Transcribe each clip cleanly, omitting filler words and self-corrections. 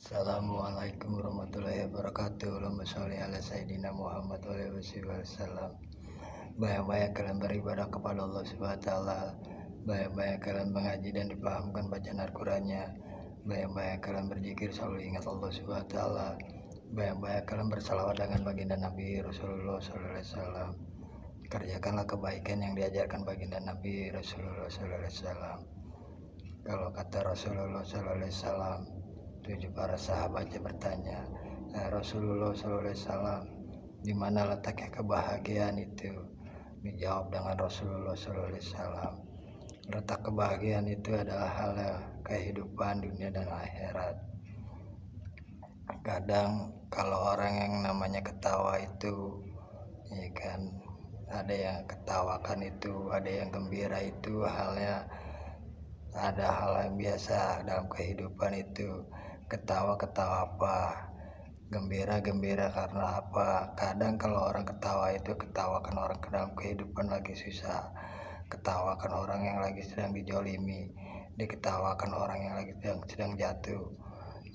Assalamualaikum warahmatullahi wabarakatuh. Allahumma sholli ala sayyidina Muhammad wa alihi wasallam. Banyak-banyak kalian beribadah kepada Allah Subhanahu wa taala. Banyak-banyak kalian mengaji dan dipahamkan bacaan Al-Qur'annya. Banyak-banyak kalian berzikir selalu ingat Allah Subhanahu wa taala. Banyak-banyak kalian bersalawat dengan baginda Nabi Rasulullah sallallahu alaihi wasallam. Kerjakanlah kebaikan yang diajarkan baginda Nabi Rasulullah sallallahu alaihi wasallam. Kalau kata Rasulullah sallallahu alaihi wasallam, 7 para sahabatnya bertanya, Rasulullah sallallahu alaihi wasallam, di mana letaknya kebahagiaan itu? Dijawab dengan Rasulullah sallallahu alaihi wasallam, letak kebahagiaan itu adalah hal kehidupan dunia dan akhirat. Kadang kalau orang yang namanya ketawa itu, ya kan, ada yang ketawakan itu, ada yang gembira itu, ada hal yang biasa dalam kehidupan itu. Ketawa apa, gembira karena apa. Kadang kalau orang ketawa itu ketawakan orang dalam kehidupan lagi susah, ketawakan orang yang lagi sedang dijolimi, diketawakan orang yang lagi sedang jatuh,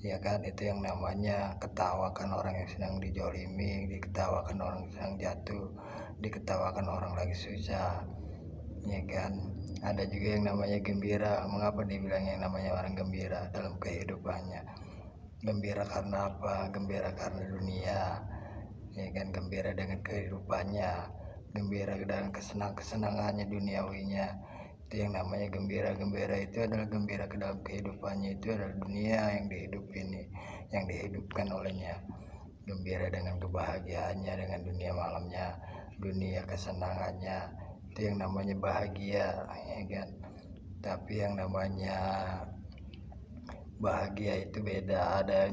ya kan. Itu yang namanya ketawakan orang yang sedang dijolimi, diketawakan orang yang sedang jatuh, diketawakan orang lagi susah, ya kan. Ada juga yang namanya gembira. Mengapa dibilang yang namanya orang gembira dalam kehidupannya? Gembira karena apa? Gembira karena dunia, ya kan. Gembira dengan kehidupannya, gembira dengan kesenangannya duniawinya. Itu yang namanya gembira. Gembira itu adalah gembira ke dalam kehidupannya, itu adalah dunia yang yang dihidupkan olehnya. Gembira dengan kebahagiaannya, dengan dunia malamnya, dunia kesenangannya, itu yang namanya bahagia, ya kan. Tapi yang namanya bahagia itu beda. Ada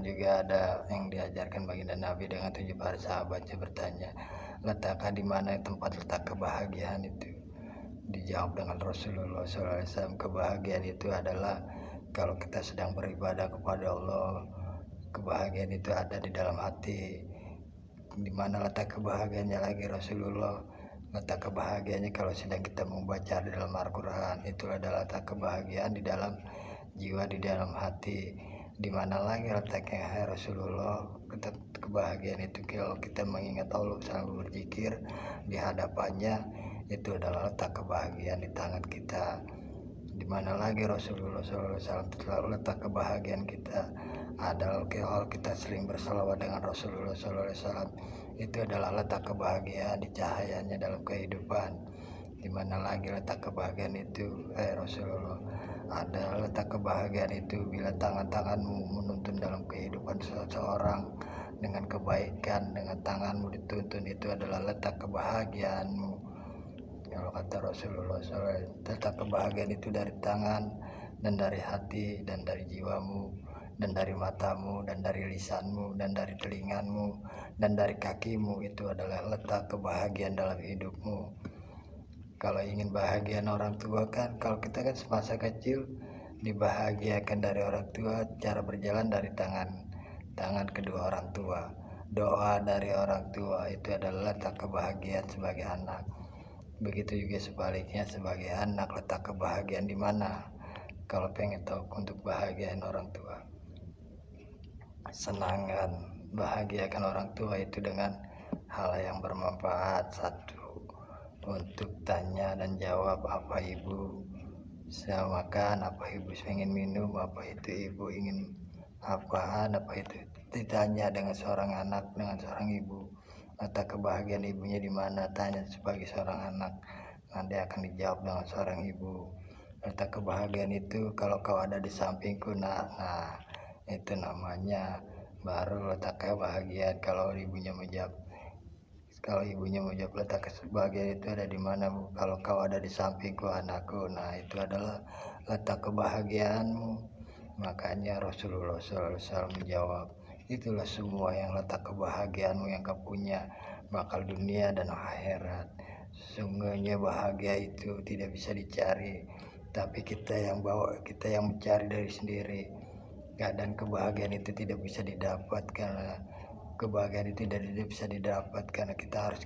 yang diajarkan baginda Nabi dengan 7 para sahabatnya bertanya, letakkan di mana tempat letak kebahagiaan itu? Dijawab dengan Rasulullah SAW, kebahagiaan itu adalah kalau kita sedang beribadah kepada Allah. Kebahagiaan itu ada di dalam hati. Di mana letak kebahagiaannya lagi Rasulullah? Letak kebahagiaannya kalau sedang kita membaca di dalam Al-Quran, itulah adalah letak kebahagiaan di dalam jiwa, di dalam hati. Di mana lagi letaknya Rasulullah? Kebahagiaan itu kalau kita mengingat Allah, selalu berzikir di hadapannya, itu adalah letak kebahagiaan di tangan kita. Di mana lagi Rasulullah SAW letak kebahagiaan kita adalah kalau kita sering bersalawat dengan Rasulullah SAW, itu adalah letak kebahagiaan di cahayanya dalam kehidupan. Di mana lagi letak kebahagiaan itu Rasulullah, ada letak kebahagiaan itu bila tanganmu menuntun dalam kehidupan seseorang dengan kebaikan, dengan tanganmu dituntun, itu adalah letak kebahagiaanmu. Kalau kata Rasulullah SAW, letak kebahagiaan itu dari tangan dan dari hati dan dari jiwamu dan dari matamu dan dari lisanmu dan dari telingamu dan dari kakimu. Itu adalah letak kebahagiaan dalam hidupmu. Kalau ingin bahagia orang tua kan, kalau kita kan semasa kecil dibahagiakan dari orang tua, cara berjalan dari tangan kedua orang tua, doa dari orang tua, itu adalah letak kebahagiaan sebagai anak. Begitu juga sebaliknya sebagai anak, letak kebahagiaan di mana? Kalau pengen tahu untuk bahagiain orang tua, senangkan, bahagiakan orang tua itu dengan hal yang bermanfaat. Satu, untuk tanya dan jawab, apa ibu saya makan, apa ibu ingin minum, apa itu ibu ingin apaan, apa itu ditanya dengan seorang anak, dengan seorang ibu. Letak kebahagiaan ibunya di mana? Tanya sebagai seorang anak, nanti akan dijawab dengan seorang ibu. Letak kebahagiaan itu kalau kau ada di sampingku, nah itu namanya baru letak kebahagiaan. Kalau ibunya menjawab letak kebahagiaan itu ada di mana, Bu? Kalau kau ada di sampingku anakku, nah itu adalah letak kebahagiaanmu. Makanya Rasulullah SAW menjawab, itulah semua yang letak kebahagiaanmu yang kau punya, bakal dunia dan akhirat. Sesungguhnya bahagia itu tidak bisa dicari, tapi kita yang mencari dari sendiri. Kadang kebahagiaan itu tidak bisa didapat karena kita harus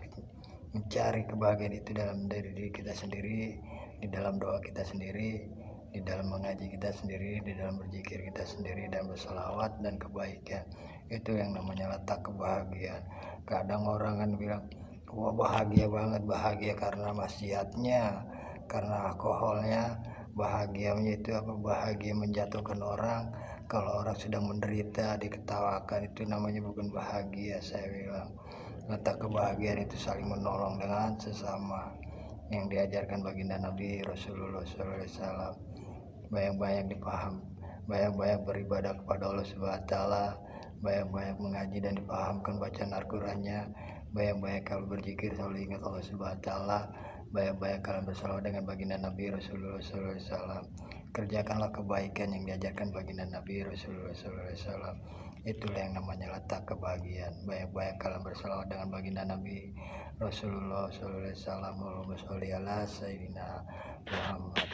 mencari kebahagiaan itu dalam diri kita sendiri, di dalam doa kita sendiri, di dalam mengaji kita sendiri, di dalam berzikir kita sendiri, dan berselawat dan kebaikan. Itu yang namanya letak kebahagiaan. Kadang orang kan bilang, wah bahagia banget, bahagia karena maksiatnya, karena alkoholnya. Bahagianya itu apa? Bahagia menjatuhkan orang. Kalau orang sedang menderita diketawakan, itu namanya bukan bahagia. Saya bilang letak kebahagiaan itu saling menolong dengan sesama, yang diajarkan baginda Nabi Rasulullah SAW. Banyak-banyak dipaham, banyak-banyak beribadah kepada Allah Subhanahu wa taala, banyak-banyak mengaji dan dipahamkan bacaan Al-Qur'annya, banyak-banyak kalau berzikir selalu ingat Allah Subhanahu wa taala, banyak-banyak kalian bersalawat dengan baginda Nabi Rasulullah SAW. Kerjakanlah kebaikan yang diajarkan baginda Nabi Rasulullah SAW. Itulah yang namanya letak kebahagiaan. Banyak-banyak kalian bersalawat dengan baginda Nabi Rasulullah SAW. Allahumma sholli ala Sayyidina Muhammad.